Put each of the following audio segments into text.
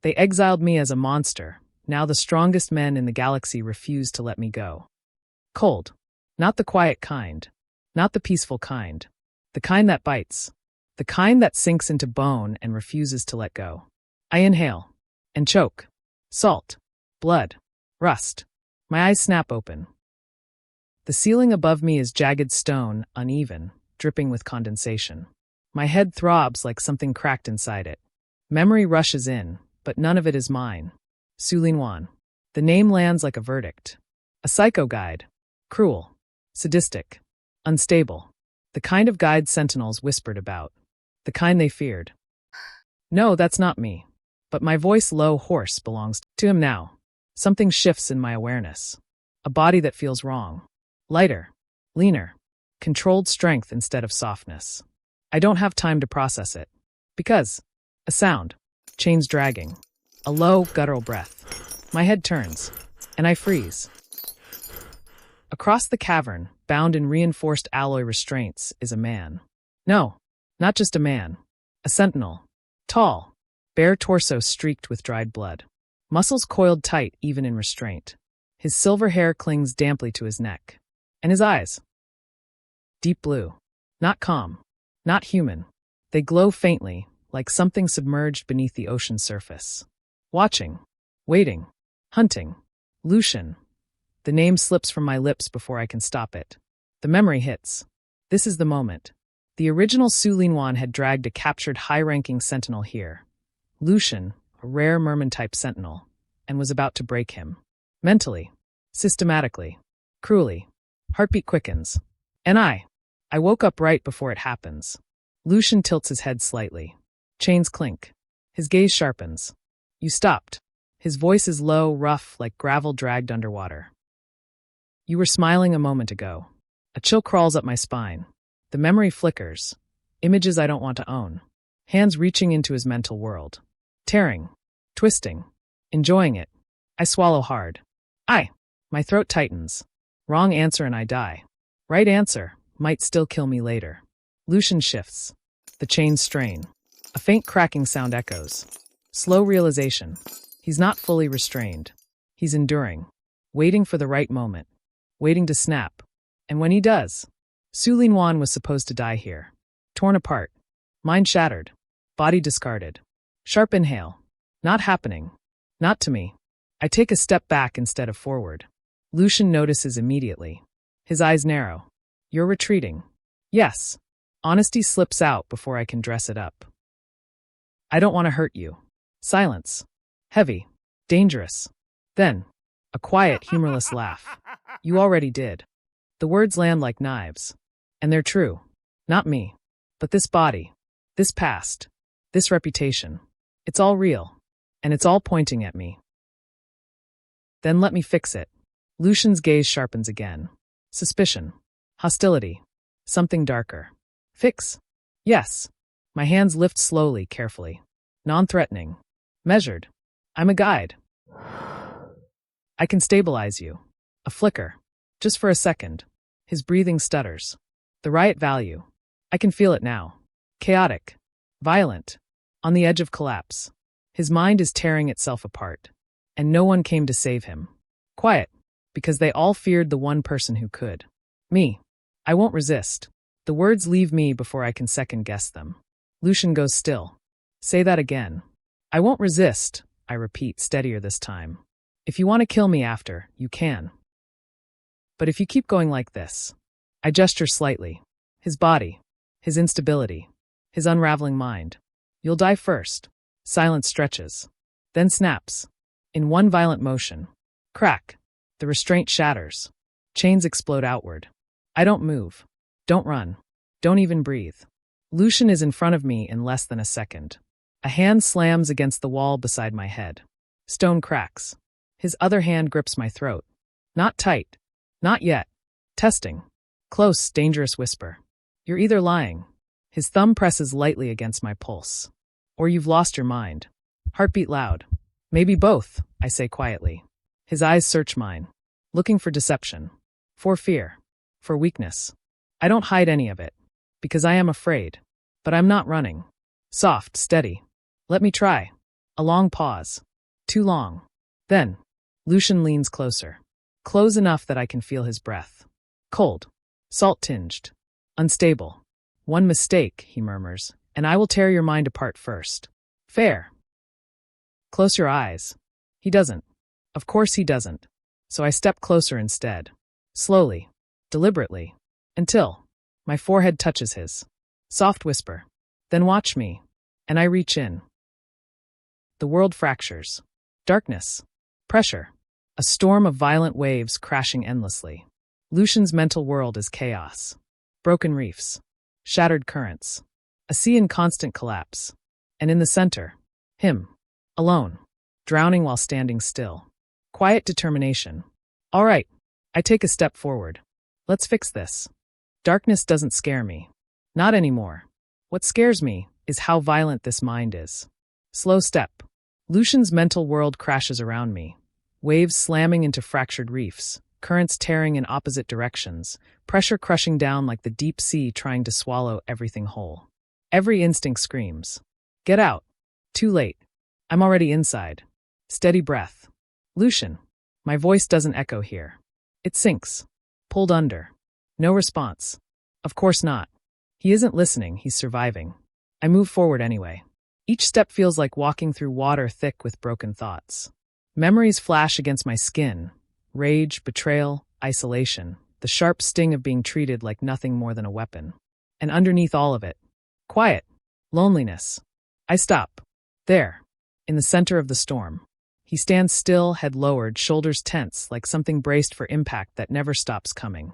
They exiled me as a monster. Now the strongest men in the galaxy refuse to let me go. Cold. Not the quiet kind. Not the peaceful kind. The kind that bites. The kind that sinks into bone and refuses to let go. I inhale. And choke. Salt. Blood. Rust. My eyes snap open. The ceiling above me is jagged stone, uneven, dripping with condensation. My head throbs like something cracked inside it. Memory rushes in, but none of it is mine. Su Linwan. The name lands like a verdict. A psycho guide. Cruel. Sadistic. Unstable. The kind of guide Sentinels whispered about. The kind they feared. No, that's not me. But my voice, low, hoarse, belongs to him now. Something shifts in my awareness. A body that feels wrong. Lighter. Leaner. Controlled strength instead of softness. I don't have time to process it. Because. A sound. Chains dragging. A low, guttural breath. My head turns. And I freeze. Across the cavern, bound in reinforced alloy restraints, is a man. No, not just a man. A sentinel. Tall. Bare torso streaked with dried blood. Muscles coiled tight even in restraint. His silver hair clings damply to his neck. And his eyes. Deep blue. Not calm. Not human. They glow faintly, like something submerged beneath the ocean surface. Watching. Waiting. Hunting. Lucian. The name slips from my lips before I can stop it. The memory hits. This is the moment. The original Su Linwan had dragged a captured high-ranking sentinel here. Lucian, a rare merman-type sentinel, and was about to break him. Mentally. Systematically. Cruelly. Heartbeat quickens. And I woke up right before it happens. Lucian tilts his head slightly. Chains clink. His gaze sharpens. You stopped. His voice is low, rough, like gravel dragged underwater. You were smiling a moment ago. A chill crawls up my spine. The memory flickers. Images I don't want to own. Hands reaching into his mental world. Tearing. Twisting. Enjoying it. I swallow hard. My throat tightens. Wrong answer and I die. Right answer might still kill me later. Lucian shifts. The chains strain. A faint cracking sound echoes. Slow realization. He's not fully restrained. He's enduring. Waiting for the right moment. Waiting to snap. And when he does, Su Linwan was supposed to die here. Torn apart. Mind shattered. Body discarded. Sharp inhale. Not happening. Not to me. I take a step back instead of forward. Lucian notices immediately. His eyes narrow. You're retreating. Yes. Honesty slips out before I can dress it up. I don't want to hurt you. Silence. Heavy. Dangerous. Then, a quiet, humorless laugh. You already did. The words land like knives. And they're true. Not me. But this body. This past. This reputation. It's all real. And it's all pointing at me. Then let me fix it. Lucian's gaze sharpens again. Suspicion. Hostility. Something darker. Fix. Yes. My hands lift slowly, carefully. Non-threatening. Measured. I'm a guide. I can stabilize you. A flicker. Just for a second. His breathing stutters. The riot value. I can feel it now. Chaotic. Violent. On the edge of collapse. His mind is tearing itself apart. And no one came to save him. Quiet. Because they all feared the one person who could. Me. I won't resist. The words leave me before I can second-guess them. Lucian goes still. Say that again. I won't resist, I repeat, steadier this time. If you want to kill me after, you can. But if you keep going like this. I gesture slightly. His body. His instability. His unraveling mind. You'll die first. Silence stretches. Then snaps. In one violent motion. Crack. The restraint shatters. Chains explode outward. I don't move. Don't run. Don't even breathe. Lucian is in front of me in less than a second. A hand slams against the wall beside my head. Stone cracks. His other hand grips my throat. Not tight. Not yet. Testing. Close, dangerous whisper. You're either lying. His thumb presses lightly against my pulse. Or you've lost your mind. Heartbeat loud. Maybe both, I say quietly. His eyes search mine. Looking for deception. For fear. For weakness. I don't hide any of it. Because I am afraid. But I'm not running. Soft, steady. Let me try. A long pause. Too long. Then, Lucian leans closer. Close enough that I can feel his breath. Cold. Salt-tinged. Unstable. One mistake, he murmurs, and I will tear your mind apart first. Fair. Close your eyes. He doesn't. Of course he doesn't. So I step closer instead. Slowly. Deliberately. Until my forehead touches his. Soft whisper. Then watch me. And I reach in. The world fractures. Darkness. Pressure. A storm of violent waves crashing endlessly. Lucian's mental world is chaos. Broken reefs. Shattered currents. A sea in constant collapse. And in the center, him. Alone. Drowning while standing still. Quiet determination. All right. I take a step forward. Let's fix this. Darkness doesn't scare me. Not anymore. What scares me is how violent this mind is. Slow step. Lucian's mental world crashes around me. Waves slamming into fractured reefs, currents tearing in opposite directions, pressure crushing down like the deep sea trying to swallow everything whole. Every instinct screams. Get out. Too late. I'm already inside. Steady breath. Lucian. My voice doesn't echo here. It sinks. Pulled under. No response. Of course not. He isn't listening, he's surviving. I move forward anyway. Each step feels like walking through water thick with broken thoughts. Memories flash against my skin. Rage, betrayal, isolation. The sharp sting of being treated like nothing more than a weapon. And underneath all of it, quiet. Loneliness. I stop. There. In the center of the storm. He stands still, head lowered, shoulders tense, like something braced for impact that never stops coming.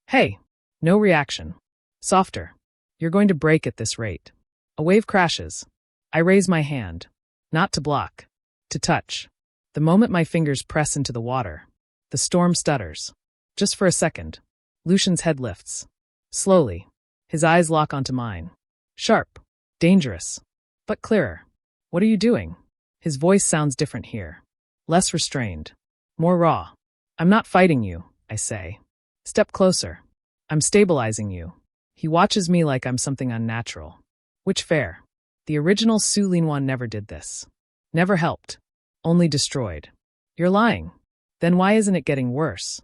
Hey. No reaction. Softer. You're going to break at this rate. A wave crashes. I raise my hand. Not to block. To touch. The moment my fingers press into the water, the storm stutters. Just for a second. Lucian's head lifts. Slowly. His eyes lock onto mine. Sharp. Dangerous. But clearer. What are you doing? His voice sounds different here. Less restrained. More raw. I'm not fighting you, I say. Step closer. I'm stabilizing you. He watches me like I'm something unnatural. Which fair. The original Su Linwan never did this. Never helped. Only destroyed. You're lying. Then why isn't it getting worse?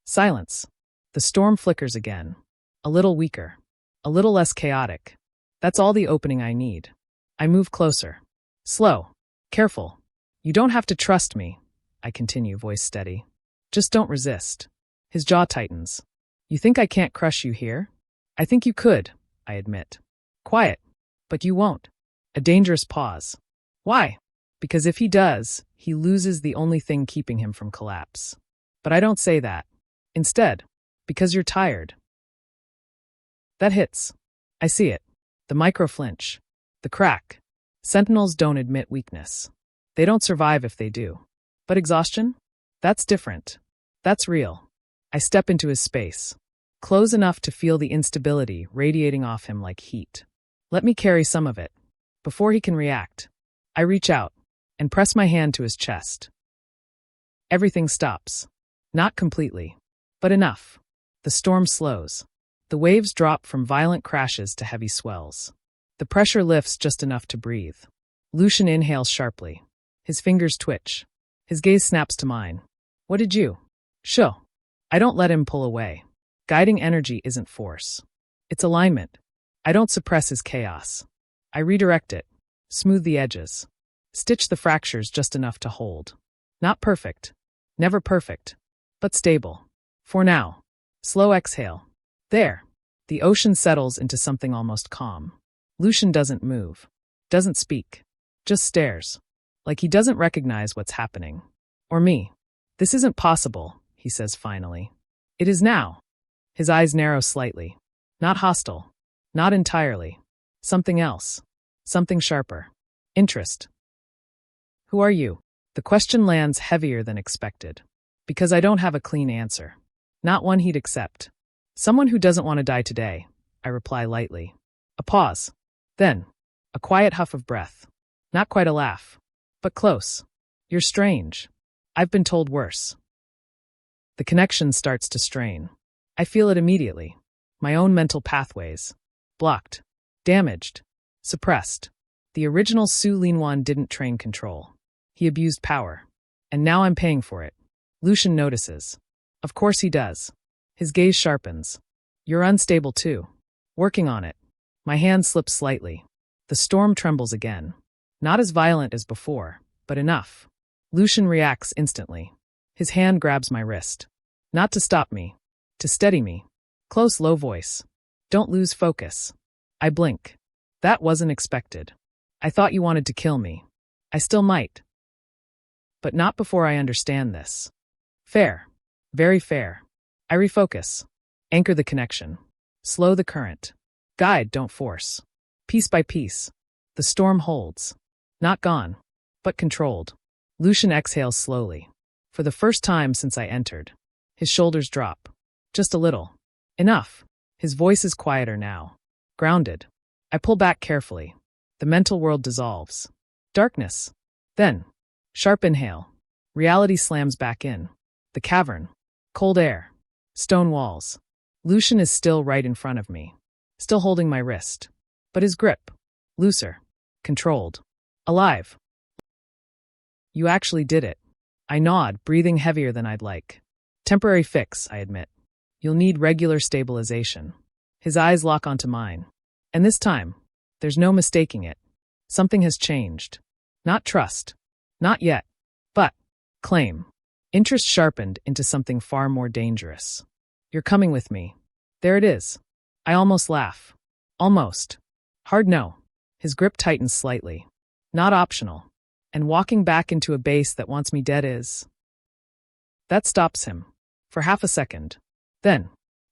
Silence. The storm flickers again. A little weaker. A little less chaotic. That's all the opening I need. I move closer. Slow. Careful. You don't have to trust me, I continue, voice steady. Just don't resist. His jaw tightens. You think I can't crush you here? I think you could, I admit. Quiet. But you won't. A dangerous pause. Why? Because if he does, he loses the only thing keeping him from collapse. But I don't say that. Instead, because you're tired. That hits. I see it. The micro-flinch. The crack. Sentinels don't admit weakness. They don't survive if they do. But exhaustion? That's different. That's real. I step into his space. Close enough to feel the instability radiating off him like heat. Let me carry some of it. Before he can react, I reach out and press my hand to his chest. Everything stops. Not completely, but enough. The storm slows. The waves drop from violent crashes to heavy swells. The pressure lifts just enough to breathe. Lucian inhales sharply. His fingers twitch. His gaze snaps to mine. What did you? Sho. I don't let him pull away. Guiding energy isn't force. It's alignment. I don't suppress his chaos. I redirect it. Smooth the edges. Stitch the fractures just enough to hold. Not perfect. Never perfect. But stable. For now. Slow exhale. There. The ocean settles into something almost calm. Lucian doesn't move. Doesn't speak. Just stares. Like he doesn't recognize what's happening. Or me. This isn't possible, he says finally. It is now. His eyes narrow slightly. Not hostile. Not entirely. Something else. Something sharper. Interest. Who are you? The question lands heavier than expected. Because I don't have a clean answer. Not one he'd accept. Someone who doesn't want to die today, I reply lightly. A pause. Then, a quiet huff of breath. Not quite a laugh. But close. You're strange. I've been told worse. The connection starts to strain. I feel it immediately. My own mental pathways. Blocked. Damaged. Suppressed. The original Su Linwan didn't train control. He abused power. And now I'm paying for it. Lucian notices. Of course he does. His gaze sharpens. You're unstable too. Working on it. My hand slips slightly. The storm trembles again. Not as violent as before, but enough. Lucian reacts instantly. His hand grabs my wrist. Not to stop me. To steady me. Close, low voice. Don't lose focus. I blink. That wasn't expected. I thought you wanted to kill me. I still might. But not before I understand this. Fair. Very fair. I refocus. Anchor the connection. Slow the current. Guide, don't force. Piece by piece. The storm holds. Not gone, but controlled. Lucian exhales slowly. For the first time since I entered. His shoulders drop. Just a little. Enough. His voice is quieter now. Grounded. I pull back carefully. The mental world dissolves. Darkness. Then. Sharp inhale. Reality slams back in. The cavern. Cold air. Stone walls. Lucian is still right in front of me. Still holding my wrist. But his grip. Looser. Controlled. Alive. You actually did it. I nod, breathing heavier than I'd like. Temporary fix, I admit. You'll need regular stabilization. His eyes lock onto mine. And this time, there's no mistaking it. Something has changed. Not trust. Not yet. But, claim. Interest sharpened into something far more dangerous. You're coming with me. There it is. I almost laugh. Almost. Hard no. His grip tightens slightly. Not optional. And walking back into a base that wants me dead is. That stops him. For half a second. Then.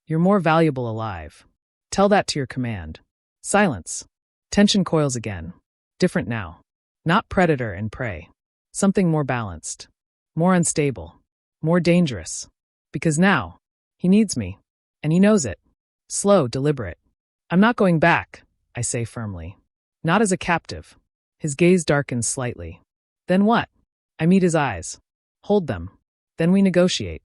You're more valuable alive. Tell that to your command. Silence. Tension coils again. Different now. Not predator and prey. Something more balanced. More unstable. More dangerous. Because now, he needs me. And he knows it. Slow, deliberate. I'm not going back, I say firmly. Not as a captive. His gaze darkens slightly. Then what? I meet his eyes. Hold them. Then we negotiate.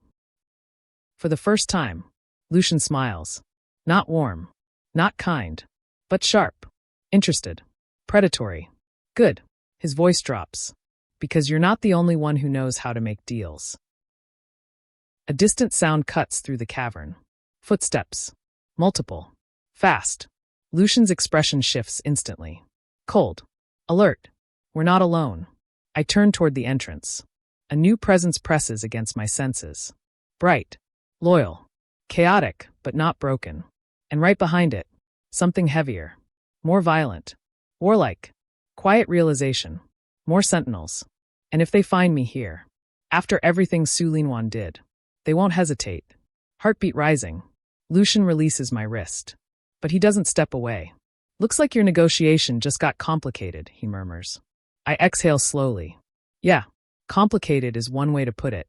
For the first time, Lucian smiles. Not warm. Not kind. But sharp. Interested. Predatory. Good. His voice drops. Because you're not the only one who knows how to make deals. A distant sound cuts through the cavern. Footsteps. Multiple. Fast. Lucian's expression shifts instantly. Cold. Alert. We're not alone. I turn toward the entrance. A new presence presses against my senses. Bright. Loyal. Chaotic, but not broken. And right behind it, something heavier. More violent. Warlike. Quiet realization. More sentinels. And if they find me here, after everything Su Linwan did, they won't hesitate. Heartbeat rising. Lucian releases my wrist. But he doesn't step away. Looks like your negotiation just got complicated, he murmurs. I exhale slowly. Yeah, complicated is one way to put it.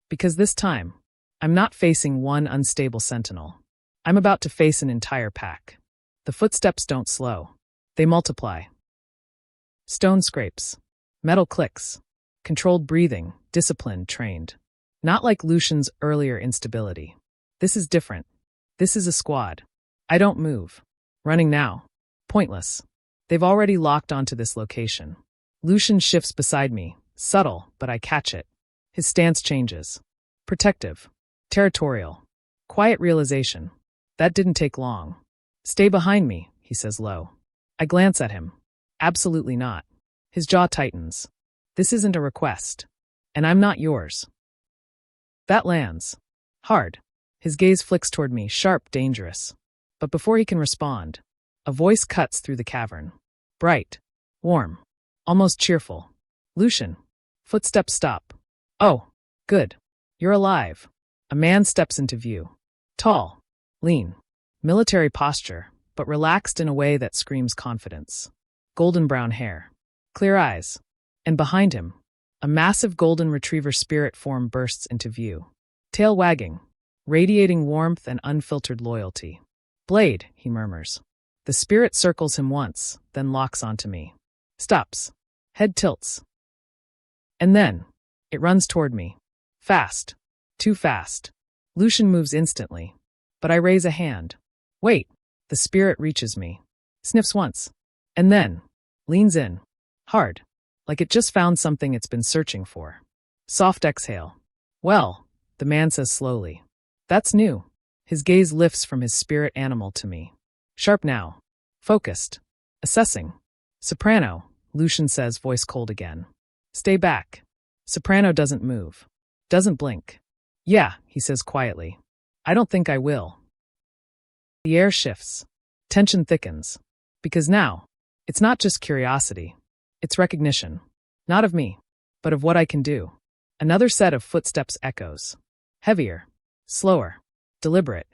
Because this time, I'm not facing one unstable sentinel. I'm about to face an entire pack. The footsteps don't slow. They multiply. Stone scrapes. Metal clicks. Controlled breathing, disciplined, trained. Not like Lucian's earlier instability. This is different. This is a squad. I don't move. Running now. Pointless. They've already locked onto this location. Lucian shifts beside me, subtle, but I catch it. His stance changes. Protective. Territorial. Quiet realization. That didn't take long. Stay behind me, he says low. I glance at him. Absolutely not. His jaw tightens. This isn't a request. And I'm not yours. That lands. Hard. His gaze flicks toward me, sharp, dangerous. But before he can respond, a voice cuts through the cavern. Bright. Warm. Almost cheerful. Lucian. Footsteps stop. Oh, good. You're alive. A man steps into view. Tall. Lean. Military posture, but relaxed in a way that screams confidence. Golden brown hair. Clear eyes. And behind him, a massive golden retriever spirit form bursts into view. Tail wagging. Radiating warmth and unfiltered loyalty. Blade, he murmurs. The spirit circles him once, then locks onto me. Stops. Head tilts. And then, it runs toward me. Fast. Too fast. Lucian moves instantly. But I raise a hand. Wait. The spirit reaches me. Sniffs once. And then, Leans in. Hard. Like it just found something it's been searching for. Soft exhale. Well, the man says slowly. That's new. His gaze lifts from his spirit animal to me. Sharp now. Focused. Assessing. Soprano, Lucian says, voice cold again. Stay back. Soprano doesn't move. Doesn't blink. Yeah, he says quietly. I don't think I will. The air shifts. Tension thickens. Because now, it's not just curiosity. It's recognition. Not of me, but of what I can do. Another set of footsteps echoes. Heavier. Slower. Deliberate.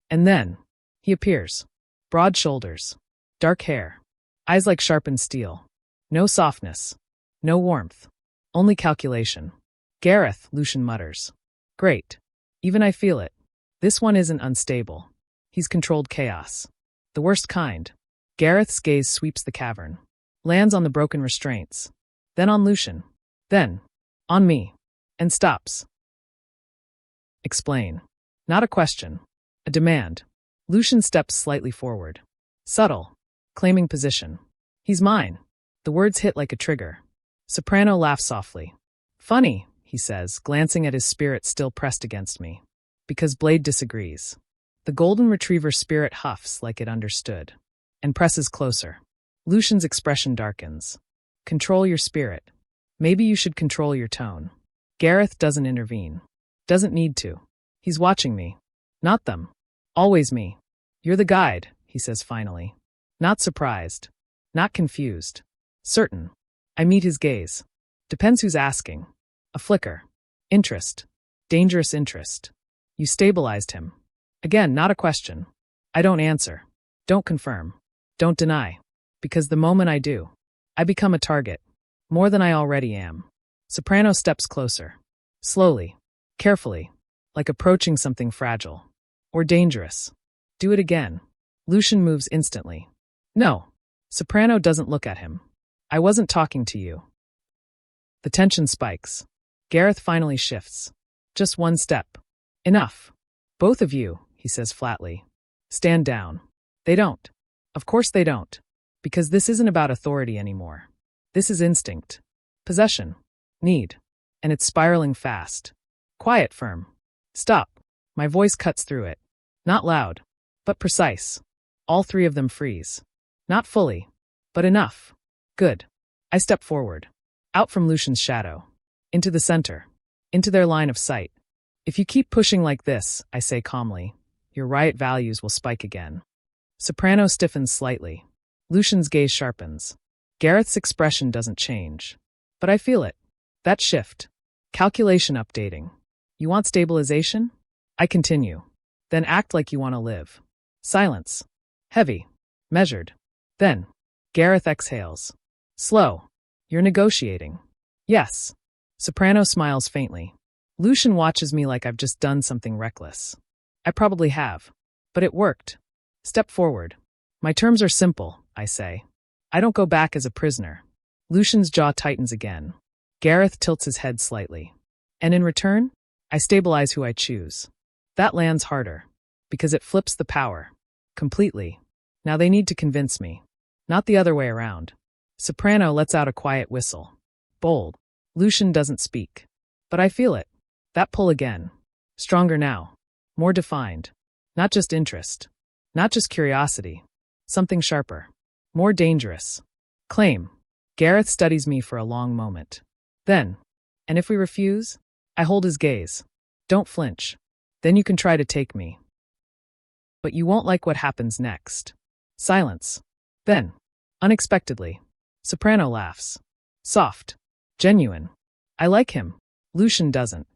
And then, he appears. Broad shoulders. Dark hair. Eyes like sharpened steel. No softness. No warmth. Only calculation. Gareth, Lucian mutters. Great. Even I feel it. This one isn't unstable. He's controlled chaos. The worst kind. Gareth's gaze sweeps the cavern. Lands on the broken restraints. Then on Lucian. Then, on me. And stops. Explain. Not a question. A demand. Lucian steps slightly forward. Subtle. Claiming position. He's mine. The words hit like a trigger. Soprano laughs softly. Funny, he says, glancing at his spirit still pressed against me. Because Blade disagrees. The golden retriever spirit huffs like it understood. And presses closer. Lucian's expression darkens. Control your spirit. Maybe you should control your tone. Gareth doesn't intervene. Doesn't need to. He's watching me. Not them. Always me. You're the guide, he says finally. Not surprised. Not confused. Certain. I meet his gaze. Depends who's asking. A flicker. Interest. Dangerous interest. You stabilized him. Again, not a question. I don't answer. Don't confirm. Don't deny. Because the moment I do, I become a target. More than I already am. Soprano steps closer. Slowly. Carefully. Like approaching something fragile. Or dangerous. Do it again. Lucian moves instantly. No. Soprano doesn't look at him. I wasn't talking to you. The tension spikes. Gareth finally shifts. Just one step. Enough. Both of you, he says flatly. Stand down. They don't. Of course they don't. Because this isn't about authority anymore. This is instinct. Possession. Need. And it's spiraling fast. Quiet, firm. Stop. My voice cuts through it. Not loud, but precise. All three of them freeze. Not fully, but enough. Good. I step forward. Out from Lucian's shadow. Into the center. Into their line of sight. If you keep pushing like this, I say calmly, your riot values will spike again. Soprano stiffens slightly. Lucian's gaze sharpens. Gareth's expression doesn't change. But I feel it. That shift. Calculation updating. You want stabilization? I continue. Then act like you want to live. Silence. Heavy. Measured. Then. Gareth exhales. Slow. You're negotiating. Yes. Soprano smiles faintly. Lucian watches me like I've just done something reckless. I probably have. But it worked. Step forward. My terms are simple, I say. I don't go back as a prisoner. Lucian's jaw tightens again. Gareth tilts his head slightly. And in return, I stabilize who I choose. That lands harder. Because it flips the power. Completely. Now they need to convince me. Not the other way around. Soprano lets out a quiet whistle. Bold. Lucian doesn't speak. But I feel it. That pull again. Stronger now. More defined. Not just interest. Not just curiosity. Something sharper. More dangerous. Claim. Gareth studies me for a long moment. Then, and if we refuse, I hold his gaze. Don't flinch. Then you can try to take me. But you won't like what happens next. Silence. Then, unexpectedly, Soprano laughs. Soft. Genuine. I like him. Lucian doesn't.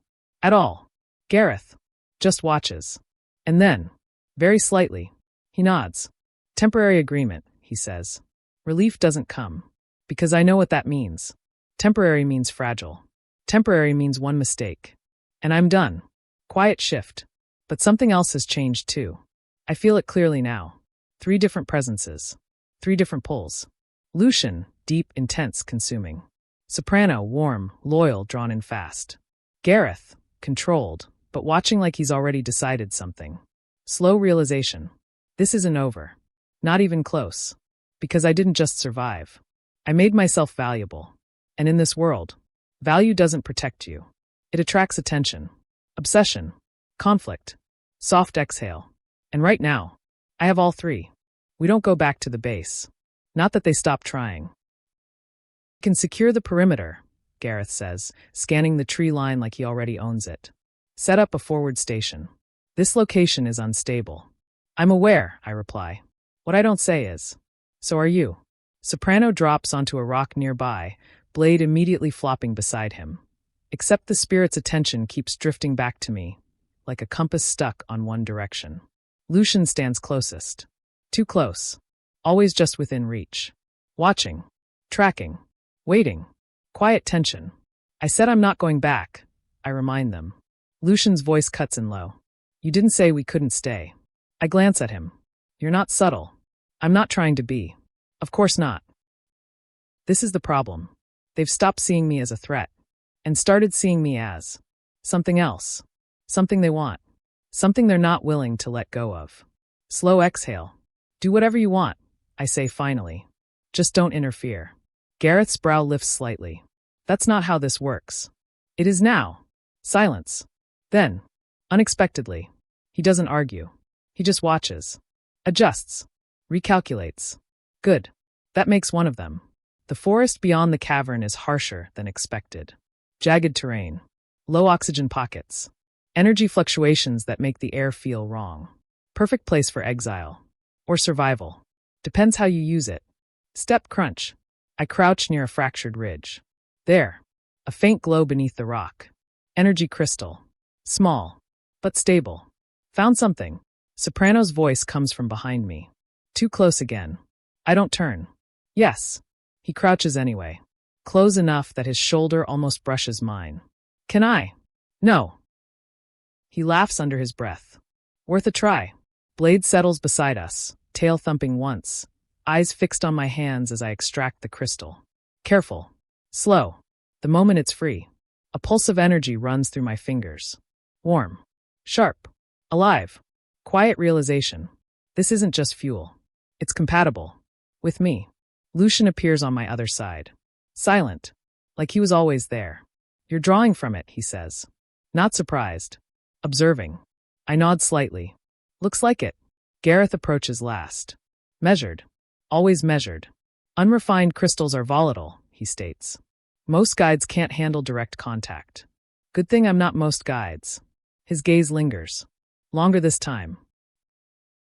At all. Gareth. Just watches. And then, very slightly, he nods. Temporary agreement, he says. Relief doesn't come. Because I know what that means. Temporary means fragile. Temporary means one mistake. And I'm done. Quiet shift. But something else has changed too. I feel it clearly now. 3 different presences. 3 different pulls. Lucian, deep, intense, consuming. Soprano, warm, loyal, drawn in fast. Gareth, controlled, but watching like he's already decided something. Slow realization. This isn't over. Not even close. Because I didn't just survive. I made myself valuable. And in this world, value doesn't protect you. It attracts attention, obsession, conflict, soft exhale. And right now, I have all three. We don't go back to the base. Not that they stop trying. We can secure the perimeter, Gareth says, scanning the tree line like he already owns it. Set up a forward station. This location is unstable. I'm aware, I reply. What I don't say is, so are you. Soprano drops onto a rock nearby, blade immediately flopping beside him. Except the spirit's attention keeps drifting back to me, like a compass stuck on one direction. Lucian stands closest. Too close. Always just within reach. Watching. Tracking. Waiting. Quiet tension. I said I'm not going back, I remind them. Lucian's voice cuts in low. You didn't say we couldn't stay. I glance at him. You're not subtle. I'm not trying to be. Of course not. This is the problem. They've stopped seeing me as a threat and started seeing me as something else. Something they want. Something they're not willing to let go of. Slow exhale. Do whatever you want, I say finally. Just don't interfere. Gareth's brow lifts slightly. That's not how this works. It is now. Silence. Then, unexpectedly, he doesn't argue. He just watches. Adjusts. Recalculates. Good. That makes one of them. The forest beyond the cavern is harsher than expected. Jagged terrain. Low oxygen pockets. Energy fluctuations that make the air feel wrong. Perfect place for exile. Or survival. Depends how you use it. Step crunch. I crouch near a fractured ridge. There. A faint glow beneath the rock. Energy crystal. Small. But stable. Found something. Soprano's voice comes from behind me. Too close again. I don't turn. Yes. He crouches anyway. Close enough that his shoulder almost brushes mine. Can I? No. He laughs under his breath. Worth a try. Blade settles beside us, tail thumping once, eyes fixed on my hands as I extract the crystal. Careful. Slow. The moment it's free. A pulse of energy runs through my fingers. Warm. Sharp. Alive. Quiet realization. This isn't just fuel. It's compatible. With me. Lucian appears on my other side. Silent. Like he was always there. You're drawing from it, he says. Not surprised. Observing. I nod slightly. Looks like it. Gareth approaches last. Measured. Always measured. Unrefined crystals are volatile, he states. Most guides can't handle direct contact. Good thing I'm not most guides. His gaze lingers. Longer this time.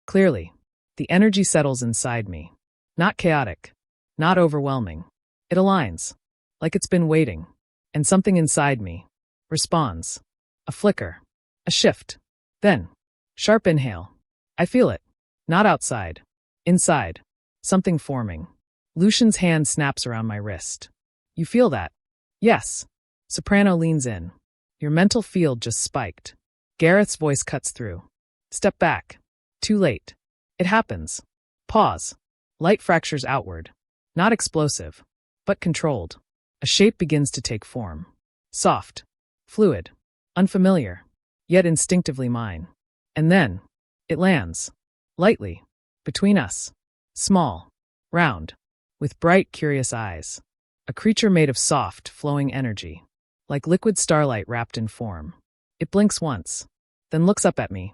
Clearly. The energy settles inside me. Not chaotic. Not overwhelming. It aligns. Like it's been waiting. And something inside me responds. A flicker. A shift. Then. Sharp inhale. I feel it. Not outside. Inside. Something forming. Lucian's hand snaps around my wrist. You feel that? Yes. Soprano leans in. Your mental field just spiked. Gareth's voice cuts through. Step back. Too late. It happens. Pause. Light fractures outward. Not explosive, but controlled. A shape begins to take form. Soft. Fluid. Unfamiliar. Yet instinctively mine. And then, it lands. Lightly. Between us. Small. Round. With bright, curious eyes. A creature made of soft, flowing energy. Like liquid starlight wrapped in form. It blinks once. Then looks up at me.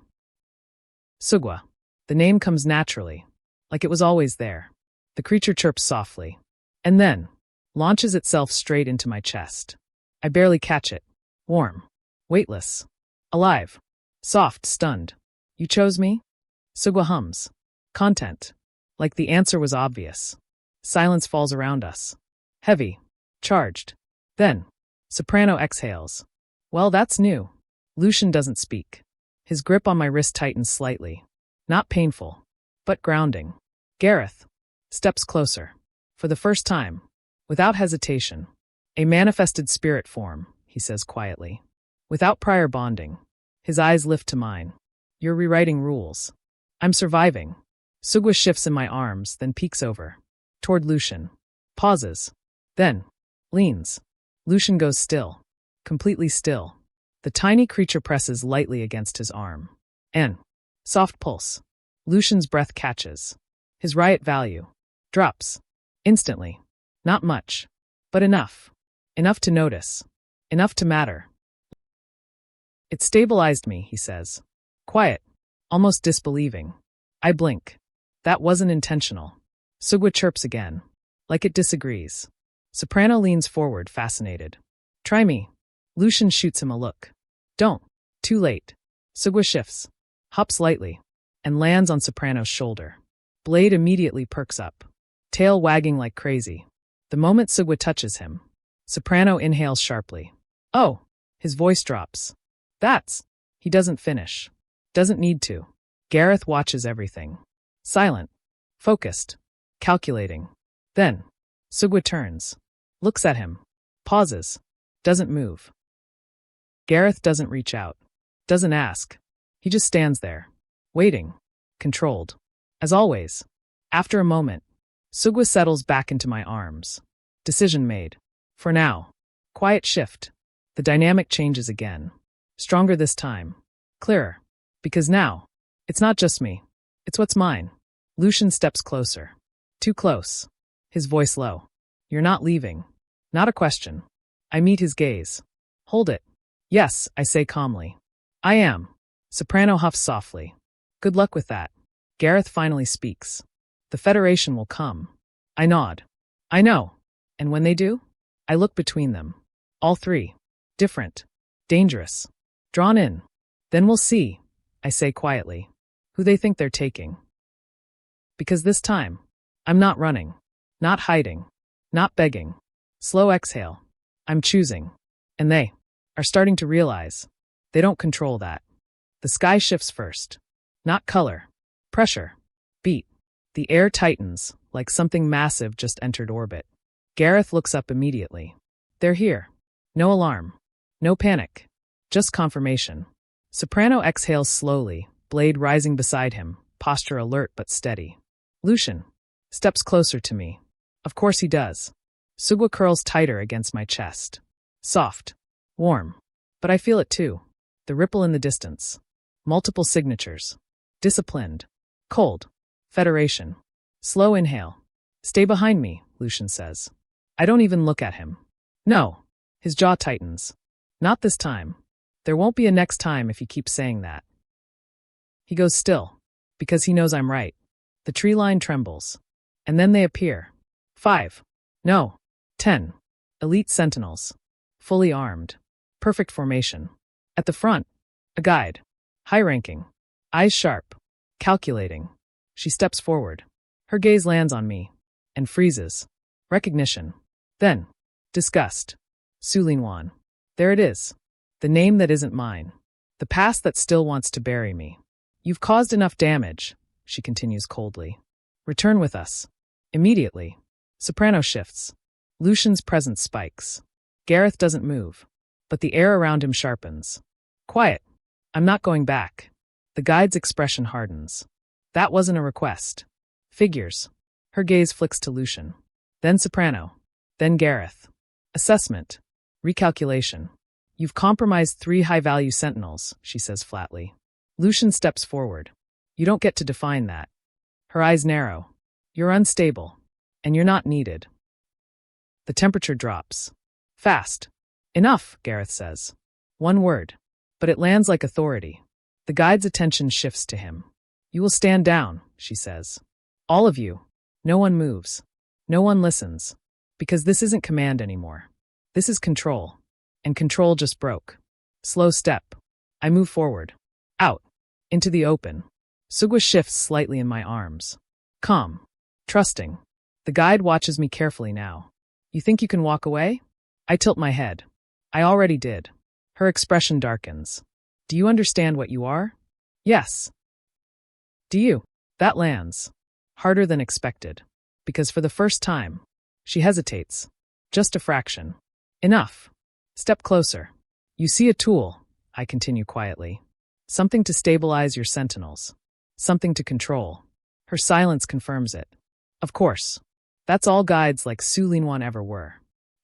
Suga. The name comes naturally. Like it was always there. The creature chirps softly. And then, launches itself straight into my chest. I barely catch it. Warm. Weightless. Alive. Soft, stunned. You chose me? Suga hums. Content. Like the answer was obvious. Silence falls around us. Heavy. Charged. Then, Soprano exhales. Well, that's new. Lucian doesn't speak. His grip on my wrist tightens slightly. Not painful, but grounding. Gareth steps closer. For the first time, without hesitation. A manifested spirit form, he says quietly. Without prior bonding. His eyes lift to mine. You're rewriting rules. I'm surviving. Suga shifts in my arms, then peeks over. Toward Lucian. Pauses. Then, leans. Lucian goes still. Completely still. The tiny creature presses lightly against his arm. And, soft pulse. Lucian's breath catches. His riot value drops. Instantly. Not much. But enough. Enough to notice. Enough to matter. It stabilized me, he says. Quiet. Almost disbelieving. I blink. That wasn't intentional. Suga chirps again. Like it disagrees. Soprano leans forward, fascinated. Try me. Lucian shoots him a look. Don't. Too late. Suga shifts. Hops lightly. And lands on Soprano's shoulder. Blade immediately perks up. Tail wagging like crazy. The moment Suga touches him, Soprano inhales sharply. Oh! His voice drops. That's. He doesn't finish. Doesn't need to. Gareth watches everything. Silent. Focused. Calculating. Then, Suga turns. Looks at him. Pauses. Doesn't move. Gareth doesn't reach out. Doesn't ask. He just stands there. Waiting. Controlled. As always. After a moment, Suga settles back into my arms. Decision made. For now. Quiet shift. The dynamic changes again. Stronger this time. Clearer. Because now, it's not just me. It's what's mine. Lucian steps closer. Too close. His voice low. You're not leaving. Not a question. I meet his gaze. Hold it. Yes, I say calmly. I am. Soprano huffs softly. Good luck with that. Gareth finally speaks. The Federation will come. I nod. I know. And when they do? I look between them. All three. Different. Dangerous. Drawn in. Then we'll see, I say quietly, who they think they're taking. Because this time, I'm not running. Not hiding. Not begging. Slow exhale. I'm choosing. And they are starting to realize they don't control that. The sky shifts first. Not color. Pressure. Beat. The air tightens, like something massive just entered orbit. Gareth looks up immediately. They're here. No alarm. No panic. Just confirmation. Soprano exhales slowly, blade rising beside him, posture alert but steady. Lucian steps closer to me. Of course he does. Suga curls tighter against my chest. Soft. Warm. But I feel it too. The ripple in the distance. Multiple signatures. Disciplined. Cold. Federation. Slow inhale. Stay behind me, Lucian says. I don't even look at him. No. His jaw tightens. Not this time. There won't be a next time if he keeps saying that. He goes still. Because he knows I'm right. The tree line trembles. And then they appear. 5. No. 10. Elite sentinels. Fully armed. Perfect formation. At the front. A guide. High-ranking. Eyes sharp. Calculating. She steps forward. Her gaze lands on me. And freezes. Recognition. Then. Disgust. Sulinwan. There it is. The name that isn't mine. The past that still wants to bury me. You've caused enough damage, she continues coldly. Return with us. Immediately. Soprano shifts. Lucian's presence spikes. Gareth doesn't move. But the air around him sharpens. Quiet. I'm not going back. The guide's expression hardens. That wasn't a request. Figures. Her gaze flicks to Lucian. Then Soprano. Then Gareth. Assessment. Recalculation. You've compromised 3 high-value sentinels, she says flatly. Lucian steps forward. You don't get to define that. Her eyes narrow. You're unstable. And you're not needed. The temperature drops. Fast. Enough, Gareth says. One word. But it lands like authority. The guide's attention shifts to him. You will stand down, she says. All of you. No one moves. No one listens. Because this isn't command anymore. This is control. And control just broke. Slow step. I move forward. Out. Into the open. Suga shifts slightly in my arms. Calm. Trusting. The guide watches me carefully now. You think you can walk away? I tilt my head. I already did. Her expression darkens. Do you understand what you are? Yes. Do you? That lands. Harder than expected. Because for the first time, she hesitates. Just a fraction. Enough. Step closer. You see a tool, I continue quietly. Something to stabilize your sentinels. Something to control. Her silence confirms it. Of course. That's all guides like Sulinwan ever were.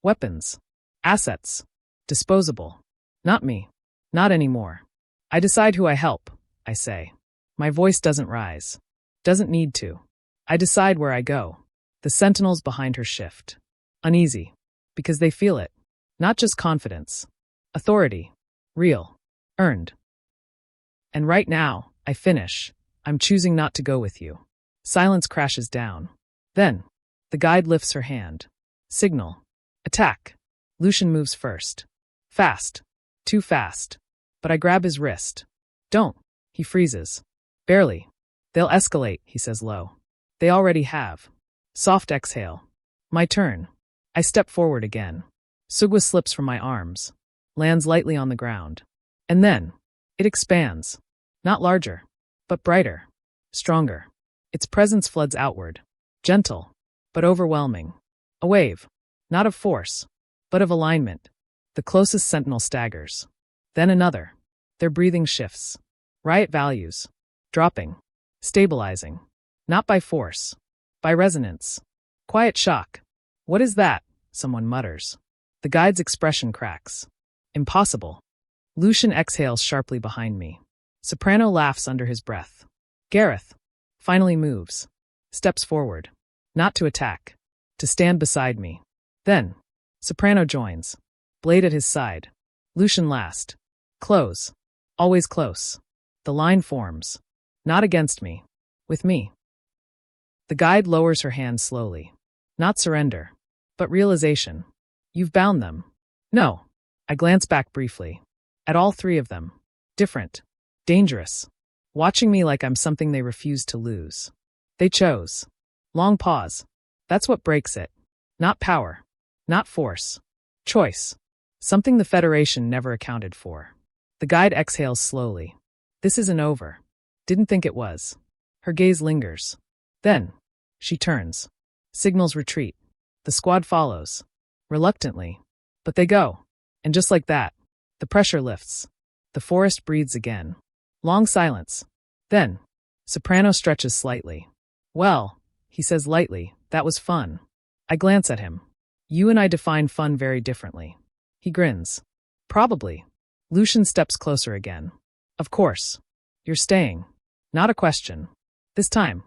Weapons. Assets. Disposable. Not me. Not anymore. I decide who I help, I say. My voice doesn't rise. Doesn't need to. I decide where I go. The sentinels behind her shift. uneasy. Because they feel it. Not just confidence. Authority. Real. Earned. And right now, I finish. I'm choosing not to go with you. Silence crashes down. Then, the guide lifts her hand. Signal. Attack. Lucian moves first. Fast. Too fast. But I grab his wrist. Don't. He freezes. Barely. They'll escalate, he says low. They already have. Soft exhale. My turn. I step forward again. Suga slips from my arms. Lands lightly on the ground. And then, it expands. Not larger, but brighter. Stronger. Its presence floods outward. Gentle, but overwhelming. A wave. Not of force, but of alignment. The closest sentinel staggers. Then another. Their breathing shifts. Riot values. Dropping. Stabilizing. Not by force. By resonance. Quiet shock. What is that? Someone mutters. The guide's expression cracks. Impossible. Lucian exhales sharply behind me. Soprano laughs under his breath. Gareth finally moves. Steps forward. Not to attack. To stand beside me. Then, Soprano joins. Blade at his side. Lucian last. Close. Always close. The line forms. Not against me. With me. The guide lowers her hand slowly. Not surrender. But realization. You've bound them. No. I glance back briefly. At all three of them. Different. Dangerous. Watching me like I'm something they refuse to lose. They chose. Long pause. That's what breaks it. Not power. Not force. Choice. Something the Federation never accounted for. The guide exhales slowly. This isn't over. Didn't think it was. Her gaze lingers. Then, she turns. Signals retreat. The squad follows. Reluctantly. But they go. And just like that, the pressure lifts. The forest breathes again. Long silence. Then, Soprano stretches slightly. Well, he says lightly, that was fun. I glance at him. You and I define fun very differently. He grins. Probably. Lucian steps closer again. Of course. You're staying. Not a question. This time,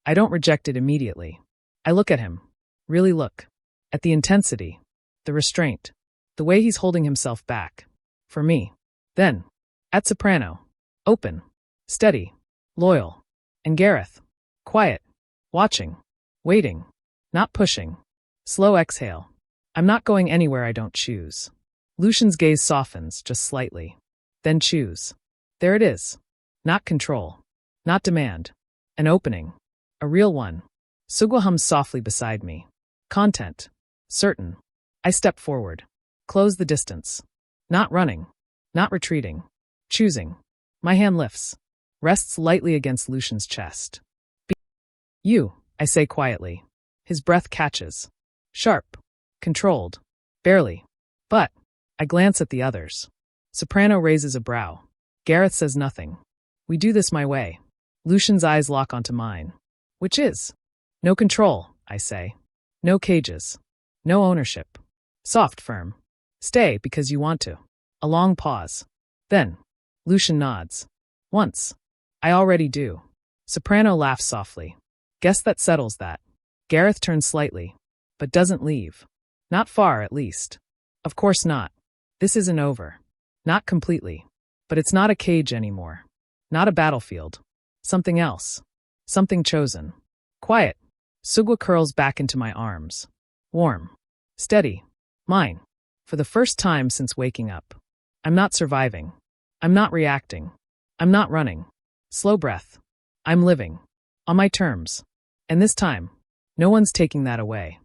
I don't reject it immediately. I look at him. Really look. At the intensity. The restraint. The way he's holding himself back. For me. Then, at Soprano. Open. Steady. Loyal. And Gareth. Quiet. Watching. Waiting. Not pushing. Slow exhale. I'm not going anywhere I don't choose. Lucian's gaze softens, just slightly. Then choose. There it is. Not control. Not demand. An opening. A real one. Suga hums softly beside me. Content. Certain. I step forward. Close the distance. Not running. Not retreating. Choosing. My hand lifts. Rests lightly against Lucian's chest. You, I say quietly. His breath catches. Sharp. Controlled. Barely. But, I glance at the others. Soprano raises a brow. Gareth says nothing. We do this my way. Lucian's eyes lock onto mine. Which is? No control, I say. No cages. No ownership. Soft, firm. Stay because you want to. A long pause. Then, Lucian nods. Once. I already do. Soprano laughs softly. Guess that settles that. Gareth turns slightly. But doesn't leave. Not far, at least. Of course not. This isn't over. Not completely. But it's not a cage anymore. Not a battlefield. Something else. Something chosen. Quiet. Suga curls back into my arms. Warm. Steady. Mine. For the first time since waking up. I'm not surviving. I'm not reacting. I'm not running. Slow breath. I'm living. On my terms. And this time, no one's taking that away.